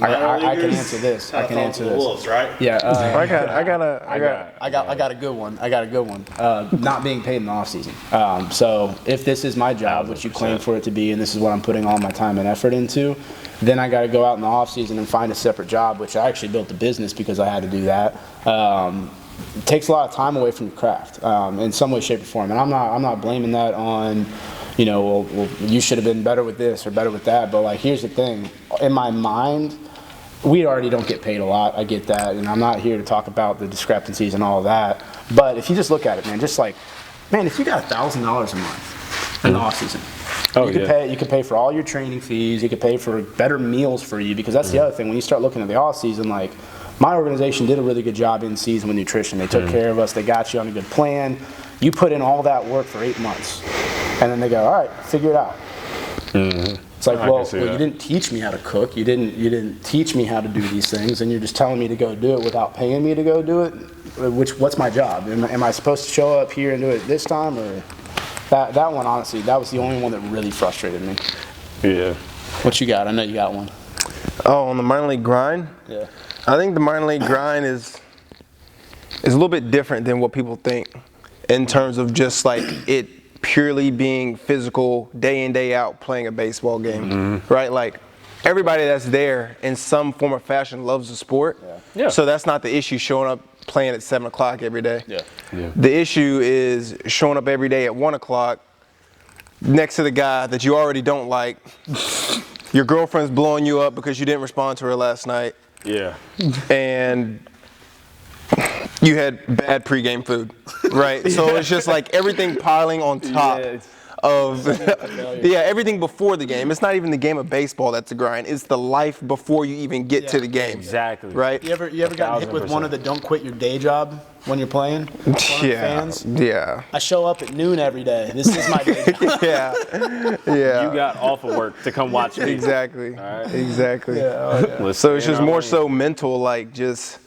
I can answer this. I can answer this. Wolves, right? Yeah. I got a good one. Not being paid in the off season. So if this is my job, which you claim for it to be, and this is what I'm putting all my time and effort into, then I got to go out in the off season and find a separate job, which I actually built the business because I had to do that. It takes a lot of time away from your craft in some way, shape, or form. And I'm not blaming that on, well, you should have been better with this or better with that. But like, here's the thing. In my mind, we already don't get paid a lot. I get that, and I'm not here to talk about the discrepancies and all of that. But if you just look at it, man, if you got $1,000 a month in the off season, you could pay for all your training fees. You could pay for better meals for you, because that's the other thing. When you start looking at the off season, like, my organization did a really good job in season with nutrition. They took care of us. They got you on a good plan. You put in all that work for 8 months, and then they go, all right, figure it out. It's like, well, you didn't teach me how to cook. You didn't teach me how to do these things, and you're just telling me to go do it without paying me to go do it. What's my job? Am I supposed to show up here and do it this time, or that one? Honestly, that was the only one that really frustrated me. Yeah. What you got? I know you got one. Oh, on the minor league grind? Yeah. I think the minor league grind is a little bit different than what people think, in terms of just like it purely being physical, day in, day out, playing a baseball game, right? Like, everybody that's there in some form or fashion loves the sport. Yeah. So that's not the issue, showing up playing at 7 o'clock every day. Yeah. The issue is showing up every day at 1 o'clock next to the guy that you already don't like. Your girlfriend's blowing you up because you didn't respond to her last night. Yeah. And you had bad pregame food, right? So it's just like everything piling on top of everything before the game. It's not even the game of baseball that's a grind. It's the life before you even get to the game. Exactly. Right? You ever got hit with one of the don't quit your day job when you're playing? Fans? Yeah. I show up at noon every day. This is my day job. Yeah. You got off of work to come watch me. Exactly. Right. Exactly. Yeah. So it's just more so mental, like, just,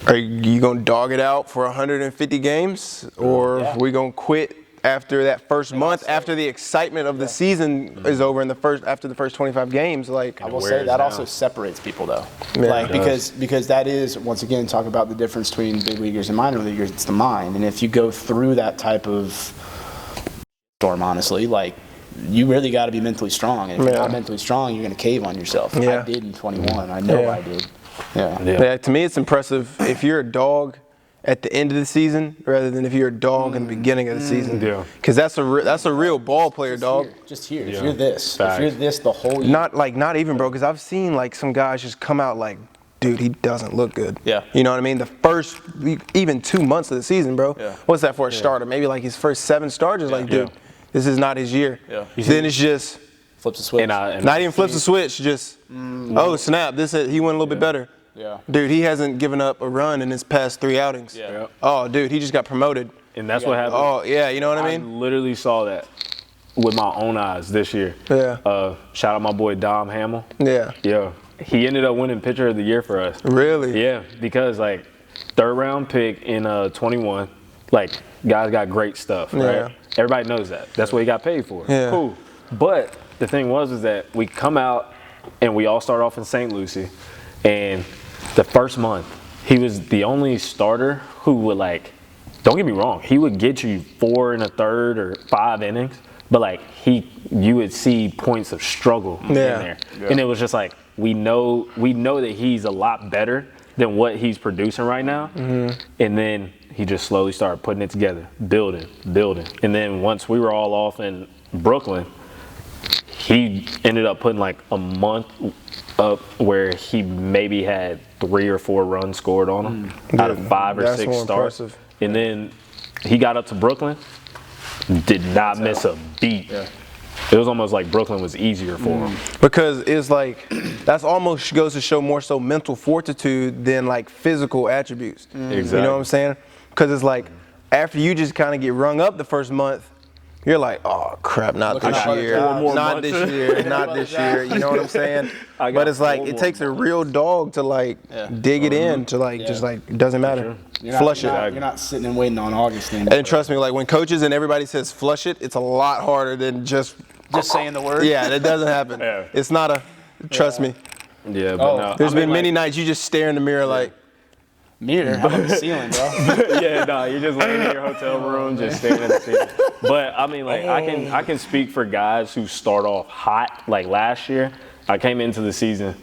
are you going to dog it out for 150 games, or are we going to quit after that first month, after the excitement of the season is over after the first 25 games? Like, I will say that also separates people, though. Like, because that is, once again, talk about the difference between big leaguers and minor leaguers. It's the mind. And if you go through that type of storm, honestly, like, you really got to be mentally strong. And if you're not mentally strong, you're going to cave on yourself. I did in 21. I know I did. Yeah. To me, it's impressive if you're a dog at the end of the season rather than if you're a dog in the beginning of the season. Yeah. Because that's a real ball player, dog. Just here. If you're this. If you're this the whole year. Not even, bro, because I've seen like some guys just come out like, dude, he doesn't look good. Yeah. You know what I mean? The first, even 2 months of the season, bro. Yeah. What's that for a starter? Maybe like his first 7 starts. Like, dude, this is not his year. Yeah. Then it's just flips a switch. Not even flips a switch. Just oh snap! He went a little bit better. Yeah. Dude, he hasn't given up a run in his past 3 outings. Yeah. Oh, dude, he just got promoted. And that's what happened. Oh, yeah, you know what I I mean? literally saw that with my own eyes this year. Yeah. Shout out my boy Dom Hamill. Yeah. Yeah. He ended up winning pitcher of the year for us. Really? Yeah, because like 3rd round pick in 21, like guys got great stuff, right? Yeah. Everybody knows that. That's what he got paid for. Yeah. Cool. But the thing is that we come out and we all start off in St. Lucie, and the first month he was the only starter who would, like, don't get me wrong, he would get you 4 1/3 or 5 innings, but like you would see points of struggle in there. Yeah. And it was just like, we know that he's a lot better than what he's producing right now. And then he just slowly started putting it together, building. And then once we were all off in Brooklyn, he ended up putting like a month up where he maybe had 3 or 4 runs scored on him out of 5 or 6 starts. Impressive. And then he got up to Brooklyn, did not miss a beat. Yeah. It was almost like Brooklyn was easier for him. Because it's like, that's almost goes to show more so mental fortitude than like physical attributes. Exactly. You know what I'm saying? Because it's like, after you just kind of get rung up the first month, you're like, oh crap, not this year. Not this year, not this year. You know what I'm saying? But it's like, it takes a real dog to like dig it in, to like, just like, it doesn't matter. Flush it. You're not sitting and waiting on August anymore. And trust me, like when coaches and everybody says flush it, it's a lot harder than just saying the word. Yeah, that doesn't happen. It's not trust me. Yeah, but no. There's been many nights you just stare in the mirror like. Mirror? How about the ceiling, bro? Yeah, no, you're just laying in your hotel room, just staring at the ceiling. But I mean, like, I can speak for guys who start off hot. Like last year, I came into the season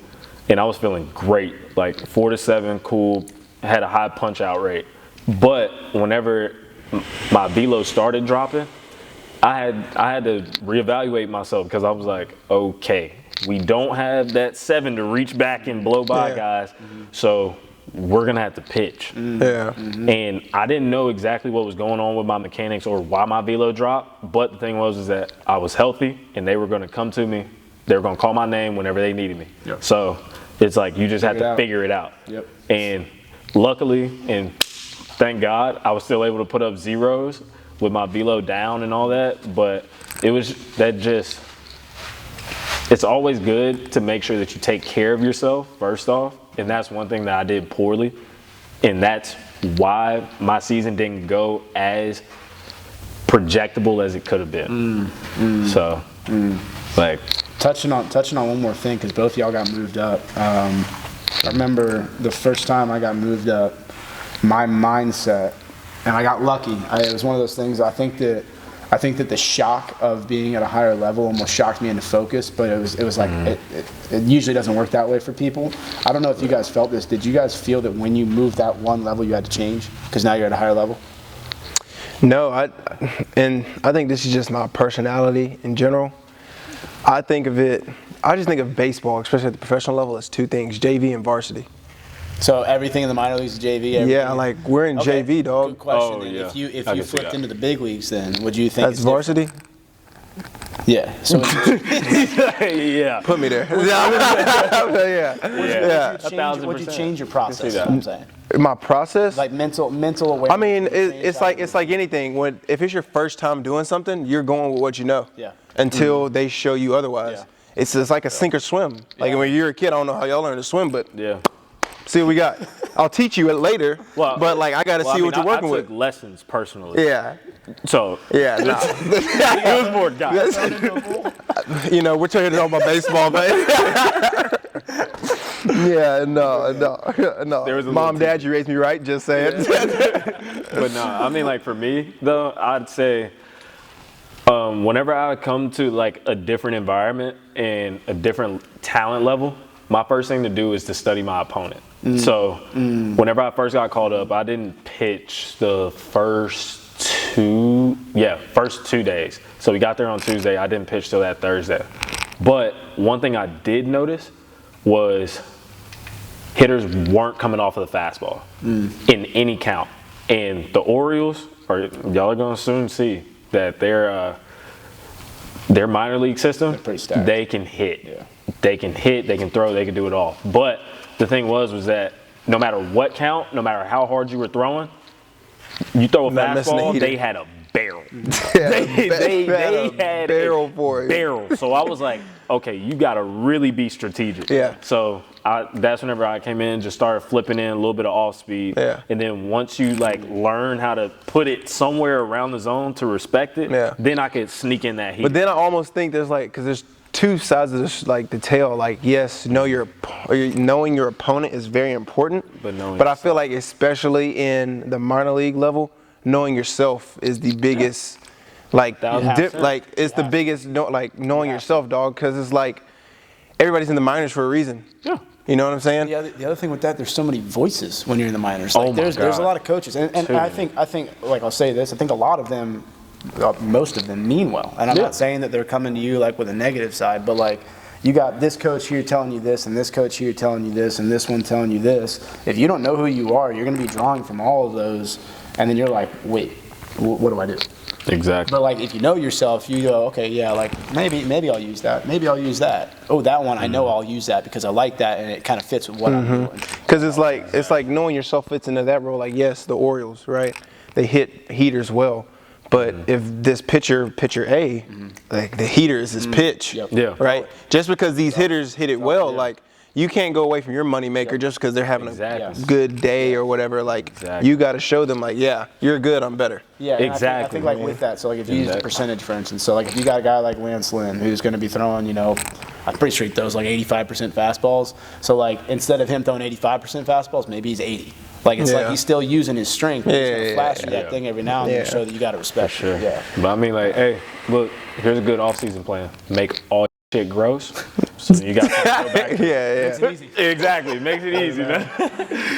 and I was feeling great, like 4 to 7, cool, had a high punch out rate. But whenever my velo started dropping, I had to reevaluate myself because I was like, okay, we don't have that 7 to reach back and blow by guys, so we're gonna have to pitch. Yeah. And I didn't know exactly what was going on with my mechanics or why my velo dropped, but the thing was is that I was healthy and they were gonna come to me. They were gonna call my name whenever they needed me. Yep. So it's like you just have to figure it out. Yep. And luckily, and thank God, I was still able to put up zeros with my velo down and all that, but it's always good to make sure that you take care of yourself first off, and that's one thing that I did poorly, and that's why my season didn't go as projectable as it could have been. Like touching on one more thing, because both of y'all got moved up. I remember the first time I got moved up, my mindset, and I got lucky. It was one of those things. I think that the shock of being at a higher level almost shocked me into focus, but it was like it usually doesn't work that way for people. I don't know if you guys felt this. Did you guys feel that when you moved that one level you had to change because now you're at a higher level? No, I think this is just my personality in general. I just think of baseball, especially at the professional level, as two things: JV and varsity. So everything in the minor leagues is JV? Yeah, like we're in JV, dog. Good question. Oh, Then. yeah. If you flipped into the big leagues, then would you think That's varsity? Yeah. So yeah. Put me there. would you change your process? That's what I'm saying. My process? Like mental awareness. I mean, it's like anything. If it's your first time doing something, you're going with what you know. Yeah. Until they show you otherwise. Yeah. It's like a sink or swim. Like when you're a kid, I don't know how y'all learn to swim, but see what we got. I'll teach you it later, but like I got to see what you're working with. I took lessons personally. Yeah. So yeah, nah. it was more guys. You know, we're talking about baseball, but yeah, no. Mom, Dad, you raised me right. Just saying. But no, I mean, like for me though, I'd say whenever I come to like a different environment and a different talent level, my first thing to do is to study my opponent. So whenever I first got called up, I didn't pitch the first 2 days. So we got there on Tuesday. I didn't pitch till that Thursday. But one thing I did notice was hitters weren't coming off of the fastball in any count. And the Orioles, y'all are going to soon see that their minor league system, they can hit. Yeah. They can hit, they can throw, they can do it all. But the thing was that no matter what count, no matter how hard you were throwing, you throw a fastball, they had a barrel. They had a barrel for you. Barrel. So I was like, okay, you got to really be strategic. Yeah. So that's whenever I came in, just started flipping in a little bit of off speed. Yeah. And then once you like learn how to put it somewhere around the zone to respect it, then I could sneak in that heat. But then I almost think there's like, because there's two sides of this, like the tale. Like, yes, knowing your opponent is very important. But I feel like especially in the minor league level, knowing yourself is the biggest, it's the biggest, knowing yourself, dog, because it's like everybody's in the minors for a reason. Yeah. You know what I'm saying? The other thing with that, there's so many voices when you're in the minors. Like, there's a lot of coaches, and I think like I'll say this, I think a lot of them, most of them mean well, and I'm not saying that they're coming to you like with a negative side, but like you got this coach here telling you this, and this coach here telling you this, and this one telling you this. If you don't know who you are, you're going to be drawing from all of those, and then you're like, wait, what do I do? Exactly. But like if you know yourself, you go, okay, yeah, like maybe I'll use that. Maybe I'll use that. Oh, that one, I know I'll use that because I like that, and it kind of fits with what I'm doing. Because it's like knowing yourself fits into that role. Like, yes, the Orioles, right? They hit heaters well. But if this pitcher A, like the heater is his pitch, right? Just because these hitters hit it well, like you can't go away from your moneymaker just because they're having a good day or whatever. Like you got to show them, like, yeah, you're good, I'm better. Yeah, exactly. I think like with that, so like if you use a percentage, for instance, so like if you got a guy like Lance Lynn who's going to be throwing, I'm pretty sure he throws like 85% fastballs. So like instead of him throwing 85% fastballs, maybe he's 80. Like it's like he's still using his strength. But he's gonna flash you that thing every now and then to show that you got to respect. For sure. It. Yeah. But I mean, like, hey, look, here's a good off-season plan. Make all shit gross. So you got to go back. Makes it easy. Exactly. Makes it easy, man.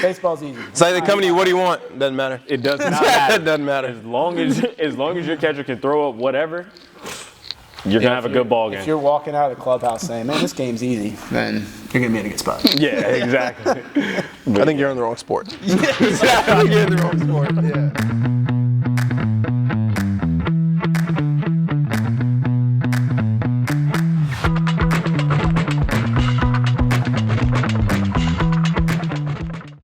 Baseball's easy. It's like they come to you, what do you want? Doesn't matter. It does not matter. It doesn't matter. As long as your catcher can throw up whatever, you're gonna have a good ball game. If you're walking out of the clubhouse saying, "Man, this game's easy," then you're gonna be in a good spot. Yeah, exactly. I think you're in the wrong sport. I think you're in the wrong sport. Yeah.